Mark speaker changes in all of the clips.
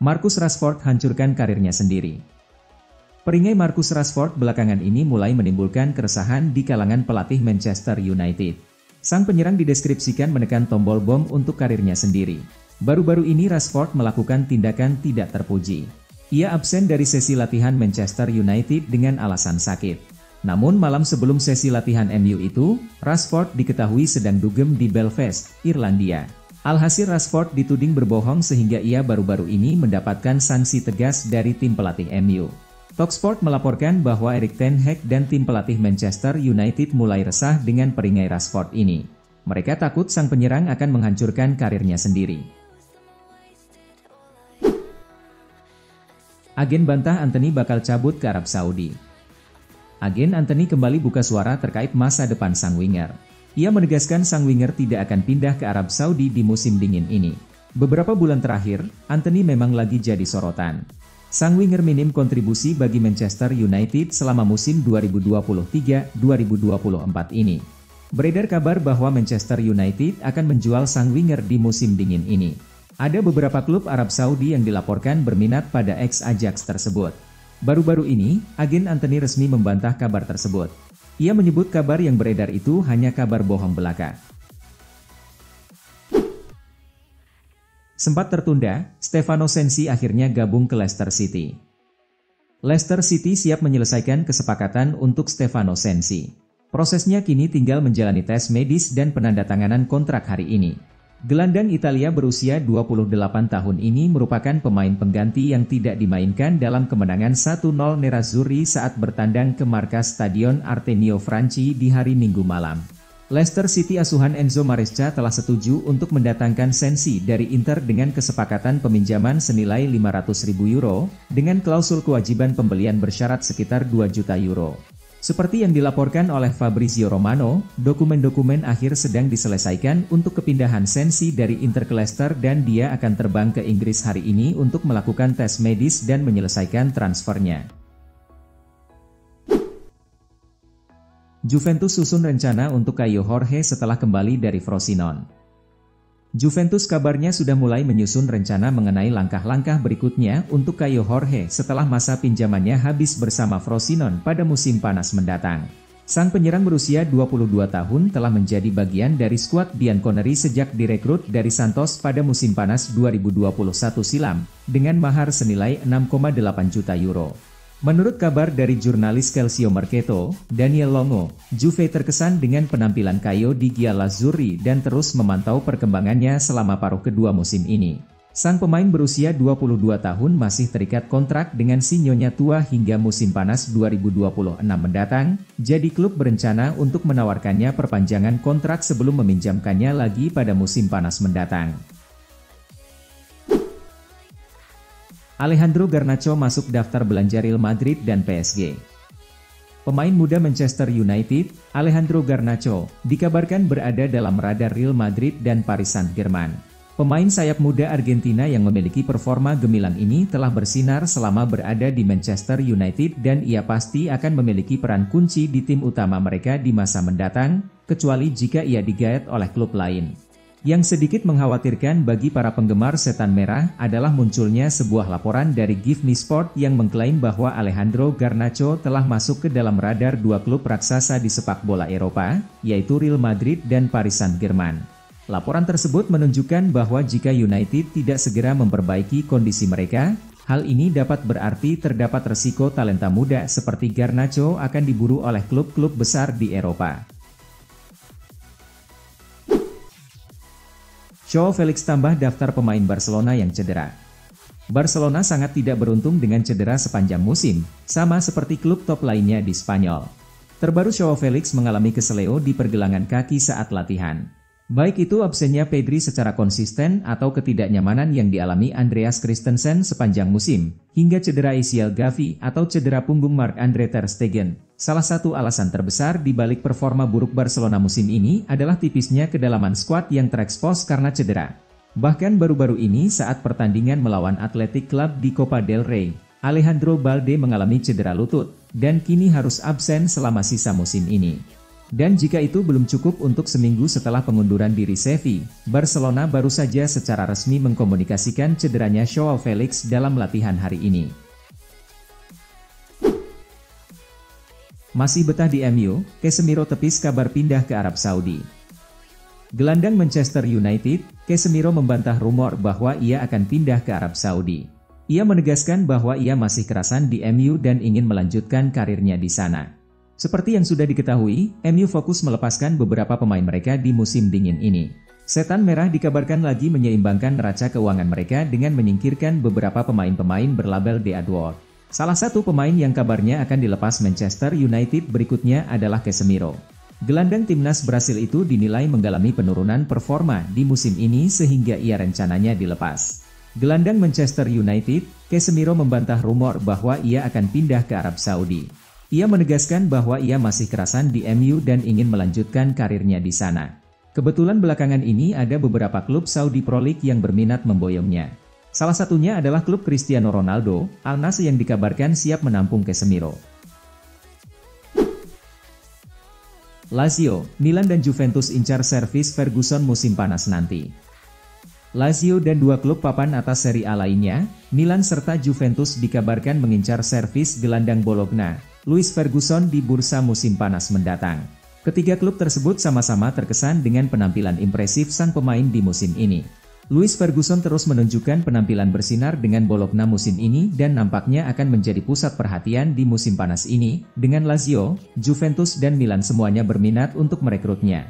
Speaker 1: Marcus Rashford hancurkan karirnya sendiri. Peringgai Marcus Rashford belakangan ini mulai menimbulkan keresahan di kalangan pelatih Manchester United. Sang penyerang dideskripsikan menekan tombol bom untuk karirnya sendiri. Baru-baru ini Rashford melakukan tindakan tidak terpuji. Ia absen dari sesi latihan Manchester United dengan alasan sakit. Namun malam sebelum sesi latihan MU itu, Rashford diketahui sedang dugem di Belfast, Irlandia. Alhasil Rashford dituding berbohong sehingga ia baru-baru ini mendapatkan sanksi tegas dari tim pelatih MU. Talksport melaporkan bahwa Erik ten Hag dan tim pelatih Manchester United mulai resah dengan peringai Rashford ini. Mereka takut sang penyerang akan menghancurkan karirnya sendiri. Agen bantah Antony bakal cabut ke Arab Saudi. Agen Antony kembali buka suara terkait masa depan sang winger. Ia menegaskan sang winger tidak akan pindah ke Arab Saudi di musim dingin ini. Beberapa bulan terakhir, Antony memang lagi jadi sorotan. Sang winger minim kontribusi bagi Manchester United selama musim 2023-2024 ini. Beredar kabar bahwa Manchester United akan menjual sang winger di musim dingin ini. Ada beberapa klub Arab Saudi yang dilaporkan berminat pada ex-Ajax tersebut. Baru-baru ini, agen Antony resmi membantah kabar tersebut. Ia menyebut kabar yang beredar itu hanya kabar bohong belaka. Sempat tertunda, Stefano Sensi akhirnya gabung ke Leicester City. Leicester City siap menyelesaikan kesepakatan untuk Stefano Sensi. Prosesnya kini tinggal menjalani tes medis dan penandatanganan kontrak hari ini. Gelandang Italia berusia 28 tahun ini merupakan pemain pengganti yang tidak dimainkan dalam kemenangan 1-0 Nerazzurri saat bertandang ke markas Stadion Artemio Franchi di hari Minggu malam. Leicester City asuhan Enzo Maresca telah setuju untuk mendatangkan Sensi dari Inter dengan kesepakatan peminjaman senilai 500.000 euro, dengan klausul kewajiban pembelian bersyarat sekitar 2 juta euro. Seperti yang dilaporkan oleh Fabrizio Romano, dokumen-dokumen akhir sedang diselesaikan untuk kepindahan Sensi dari Inter ke Leicester dan dia akan terbang ke Inggris hari ini untuk melakukan tes medis dan menyelesaikan transfernya. Juventus susun rencana untuk Caio Jorge setelah kembali dari Frosinone. Juventus kabarnya sudah mulai menyusun rencana mengenai langkah-langkah berikutnya untuk Caio Jorge setelah masa pinjamannya habis bersama Frosinone pada musim panas mendatang. Sang penyerang berusia 22 tahun telah menjadi bagian dari skuad bianconeri sejak direkrut dari Santos pada musim panas 2021 silam, dengan mahar senilai 6,8 juta euro. Menurut kabar dari jurnalis Calcio Mercato, Daniel Longo, Juve terkesan dengan penampilan Caio di Giallazurri dan terus memantau perkembangannya selama paruh kedua musim ini. Sang pemain berusia 22 tahun masih terikat kontrak dengan si Nyonya tua hingga musim panas 2026 mendatang, jadi klub berencana untuk menawarkannya perpanjangan kontrak sebelum meminjamkannya lagi pada musim panas mendatang. Alejandro Garnacho masuk daftar belanja Real Madrid dan PSG. Pemain muda Manchester United, Alejandro Garnacho, dikabarkan berada dalam radar Real Madrid dan Paris Saint-Germain. Pemain sayap muda Argentina yang memiliki performa gemilang ini telah bersinar selama berada di Manchester United dan ia pasti akan memiliki peran kunci di tim utama mereka di masa mendatang, kecuali jika ia digaet oleh klub lain. Yang sedikit mengkhawatirkan bagi para penggemar setan merah adalah munculnya sebuah laporan dari Give Me Sport yang mengklaim bahwa Alejandro Garnacho telah masuk ke dalam radar dua klub raksasa di sepak bola Eropa, yaitu Real Madrid dan Paris Saint-Germain. Laporan tersebut menunjukkan bahwa jika United tidak segera memperbaiki kondisi mereka, hal ini dapat berarti terdapat resiko talenta muda seperti Garnacho akan diburu oleh klub-klub besar di Eropa. Joao Felix tambah daftar pemain Barcelona yang cedera. Barcelona sangat tidak beruntung dengan cedera sepanjang musim, sama seperti klub top lainnya di Spanyol. Terbaru Joao Felix mengalami keseleo di pergelangan kaki saat latihan. Baik itu absennya Pedri secara konsisten atau ketidaknyamanan yang dialami Andreas Christensen sepanjang musim, hingga cedera ACL Gavi atau cedera punggung Marc-Andre ter Stegen. Salah satu alasan terbesar di balik performa buruk Barcelona musim ini adalah tipisnya kedalaman skuad yang terekspos karena cedera. Bahkan baru-baru ini saat pertandingan melawan Athletic Club di Copa del Rey, Alejandro Balde mengalami cedera lutut, dan kini harus absen selama sisa musim ini. Dan jika itu belum cukup untuk seminggu setelah pengunduran diri Xavi, Barcelona baru saja secara resmi mengkomunikasikan cederanya Joao Felix dalam latihan hari ini. Masih betah di MU, Casemiro tepis kabar pindah ke Arab Saudi. Gelandang Manchester United, Casemiro membantah rumor bahwa ia akan pindah ke Arab Saudi. Ia menegaskan bahwa ia masih kerasan di MU dan ingin melanjutkan karirnya di sana. Seperti yang sudah diketahui, MU fokus melepaskan beberapa pemain mereka di musim dingin ini. Setan Merah dikabarkan lagi menyeimbangkan neraca keuangan mereka dengan menyingkirkan beberapa pemain-pemain berlabel The Edward. Salah satu pemain yang kabarnya akan dilepas Manchester United berikutnya adalah Casemiro. Gelandang timnas Brasil itu dinilai mengalami penurunan performa di musim ini sehingga ia rencananya dilepas. Gelandang Manchester United, Casemiro membantah rumor bahwa ia akan pindah ke Arab Saudi. Ia menegaskan bahwa ia masih kerasan di MU dan ingin melanjutkan karirnya di sana. Kebetulan belakangan ini ada beberapa klub Saudi Pro League yang berminat memboyongnya. Salah satunya adalah klub Cristiano Ronaldo, Al Nassr yang dikabarkan siap menampung Casemiro. Lazio, Milan dan Juventus incar servis Ferguson musim panas nanti. Lazio dan dua klub papan atas Serie A lainnya, Milan serta Juventus dikabarkan mengincar servis gelandang Bologna, Louis Ferguson di bursa musim panas mendatang. Ketiga klub tersebut sama-sama terkesan dengan penampilan impresif sang pemain di musim ini. Louis Ferguson terus menunjukkan penampilan bersinar dengan Bologna musim ini dan nampaknya akan menjadi pusat perhatian di musim panas ini, dengan Lazio, Juventus dan Milan semuanya berminat untuk merekrutnya.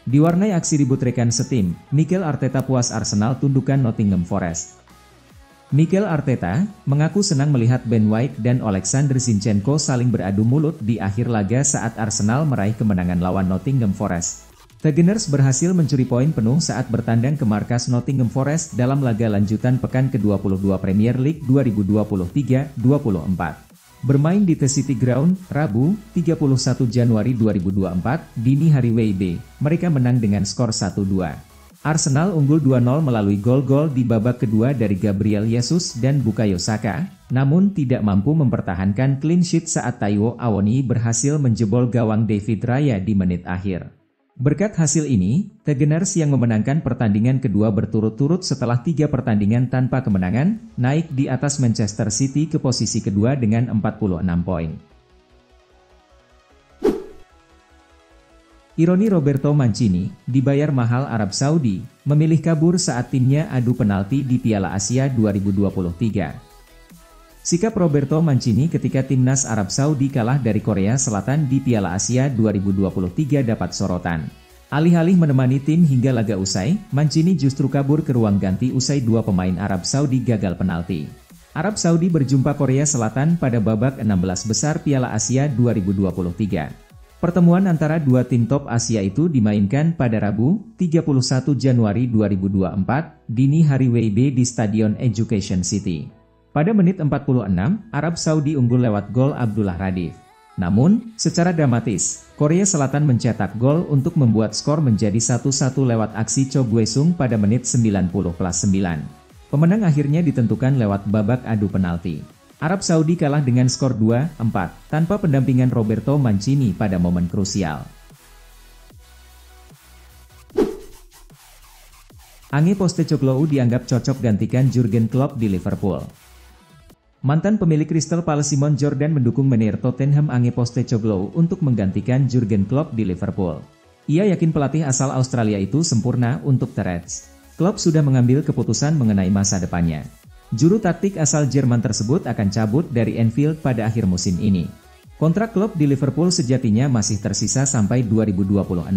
Speaker 1: Diwarnai aksi ribut rekan setim, Mikel Arteta puas Arsenal tundukkan Nottingham Forest. Mikel Arteta mengaku senang melihat Ben White dan Alexander Zinchenko saling beradu mulut di akhir laga saat Arsenal meraih kemenangan lawan Nottingham Forest. The Gunners berhasil mencuri poin penuh saat bertandang ke markas Nottingham Forest dalam laga lanjutan pekan ke-22 Premier League 2023-24. Bermain di The City Ground, Rabu, 31 Januari 2024, dini hari WIB, mereka menang dengan skor 1-2. Arsenal unggul 2-0 melalui gol-gol di babak kedua dari Gabriel Jesus dan Bukayo Saka, namun tidak mampu mempertahankan clean sheet saat Taiwo Awoniyi berhasil menjebol gawang David Raya di menit akhir. Berkat hasil ini, The Gunners yang memenangkan pertandingan kedua berturut-turut setelah 3 pertandingan tanpa kemenangan, naik di atas Manchester City ke posisi kedua dengan 46 poin. Ironi Roberto Mancini, dibayar mahal Arab Saudi, memilih kabur saat timnya adu penalti di Piala Asia 2023. Sikap Roberto Mancini ketika timnas Arab Saudi kalah dari Korea Selatan di Piala Asia 2023 dapat sorotan. Alih-alih menemani tim hingga laga usai, Mancini justru kabur ke ruang ganti usai 2 pemain Arab Saudi gagal penalti. Arab Saudi berjumpa Korea Selatan pada babak 16 besar Piala Asia 2023. Pertemuan antara dua tim top Asia itu dimainkan pada Rabu, 31 Januari 2024, dini hari WIB di Stadion Education City. Pada menit 46, Arab Saudi unggul lewat gol Abdullah Radif. Namun, secara dramatis, Korea Selatan mencetak gol untuk membuat skor menjadi 1-1 lewat aksi Cho Guesung pada menit 90+9. Pemenang akhirnya ditentukan lewat babak adu penalti. Arab Saudi kalah dengan skor 2-4, tanpa pendampingan Roberto Mancini pada momen krusial. Ange Postecoglou dianggap cocok gantikan Jurgen Klopp di Liverpool. Mantan pemilik Crystal Palace Simon Jordan mendukung manajer Tottenham Ange Postecoglou untuk menggantikan Jurgen Klopp di Liverpool. Ia yakin pelatih asal Australia itu sempurna untuk The Reds. Klopp sudah mengambil keputusan mengenai masa depannya. Juru taktik asal Jerman tersebut akan cabut dari Anfield pada akhir musim ini. Kontrak Klopp di Liverpool sejatinya masih tersisa sampai 2026.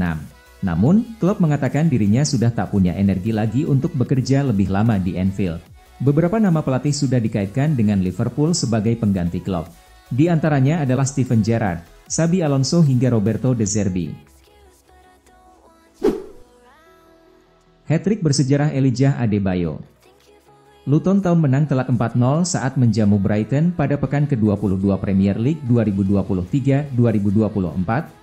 Speaker 1: Namun, Klopp mengatakan dirinya sudah tak punya energi lagi untuk bekerja lebih lama di Anfield. Beberapa nama pelatih sudah dikaitkan dengan Liverpool sebagai pengganti Klopp. Di antaranya adalah Steven Gerrard, Xabi Alonso hingga Roberto De Zerbi. Hat-trick bersejarah Elijah Adebayo. Luton Town menang telak 4-0 saat menjamu Brighton pada pekan ke-22 Premier League 2023-2024,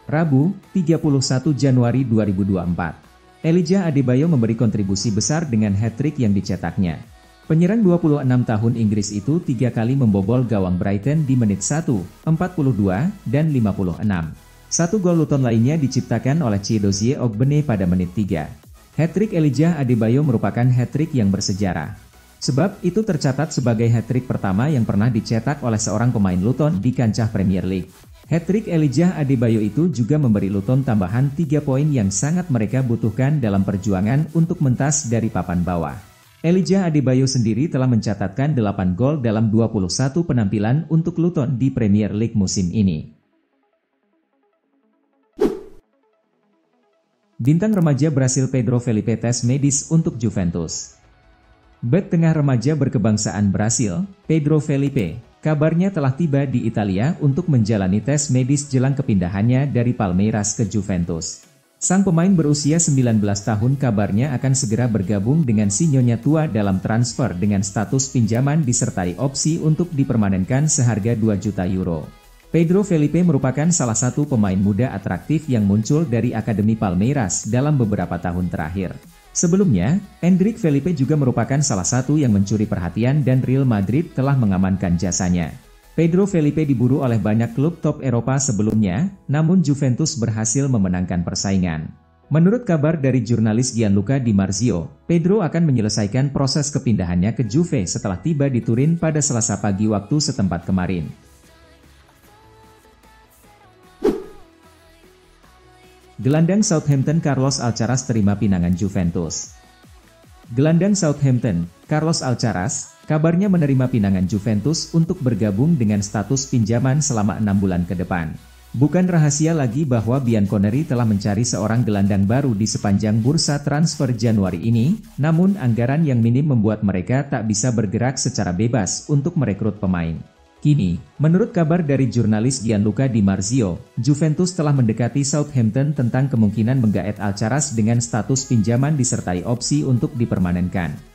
Speaker 1: Rabu, 31 Januari 2024. Elijah Adebayo memberi kontribusi besar dengan hat-trick yang dicetaknya. Penyerang 26 tahun Inggris itu 3 kali membobol gawang Brighton di menit 1, 42, dan 56. Satu gol Luton lainnya diciptakan oleh Chiedozie Ogbene pada menit 3. Hat-trick Elijah Adebayo merupakan hat-trick yang bersejarah. Sebab itu tercatat sebagai hat-trick pertama yang pernah dicetak oleh seorang pemain Luton di kancah Premier League. Hat-trick Elijah Adebayo itu juga memberi Luton tambahan 3 poin yang sangat mereka butuhkan dalam perjuangan untuk mentas dari papan bawah. Elijah Adebayo sendiri telah mencatatkan 8 gol dalam 21 penampilan untuk Luton di Premier League musim ini. Bintang remaja Brasil Pedro Felipe tes medis untuk Juventus. Bek tengah remaja berkebangsaan Brasil, Pedro Felipe, kabarnya telah tiba di Italia untuk menjalani tes medis jelang kepindahannya dari Palmeiras ke Juventus. Sang pemain berusia 19 tahun kabarnya akan segera bergabung dengan si Nyonya Tua dalam transfer dengan status pinjaman disertai opsi untuk dipermanenkan seharga 2 juta euro. Pedro Felipe merupakan salah satu pemain muda atraktif yang muncul dari Akademi Palmeiras dalam beberapa tahun terakhir. Sebelumnya, Endrick Felipe juga merupakan salah satu yang mencuri perhatian dan Real Madrid telah mengamankan jasanya. Pedro Felipe diburu oleh banyak klub top Eropa sebelumnya, namun Juventus berhasil memenangkan persaingan. Menurut kabar dari jurnalis Gianluca Di Marzio, Pedro akan menyelesaikan proses kepindahannya ke Juve setelah tiba di Turin pada Selasa pagi waktu setempat kemarin. Gelandang Southampton Carlos Alcaraz terima pinangan Juventus. Gelandang Southampton, Carlos Alcaraz, kabarnya menerima pinangan Juventus untuk bergabung dengan status pinjaman selama 6 bulan ke depan. Bukan rahasia lagi bahwa Bianconeri telah mencari seorang gelandang baru di sepanjang bursa transfer Januari ini, namun anggaran yang minim membuat mereka tak bisa bergerak secara bebas untuk merekrut pemain. Kini, menurut kabar dari jurnalis Gianluca Di Marzio, Juventus telah mendekati Southampton tentang kemungkinan menggaet Alcaraz dengan status pinjaman disertai opsi untuk dipermanenkan.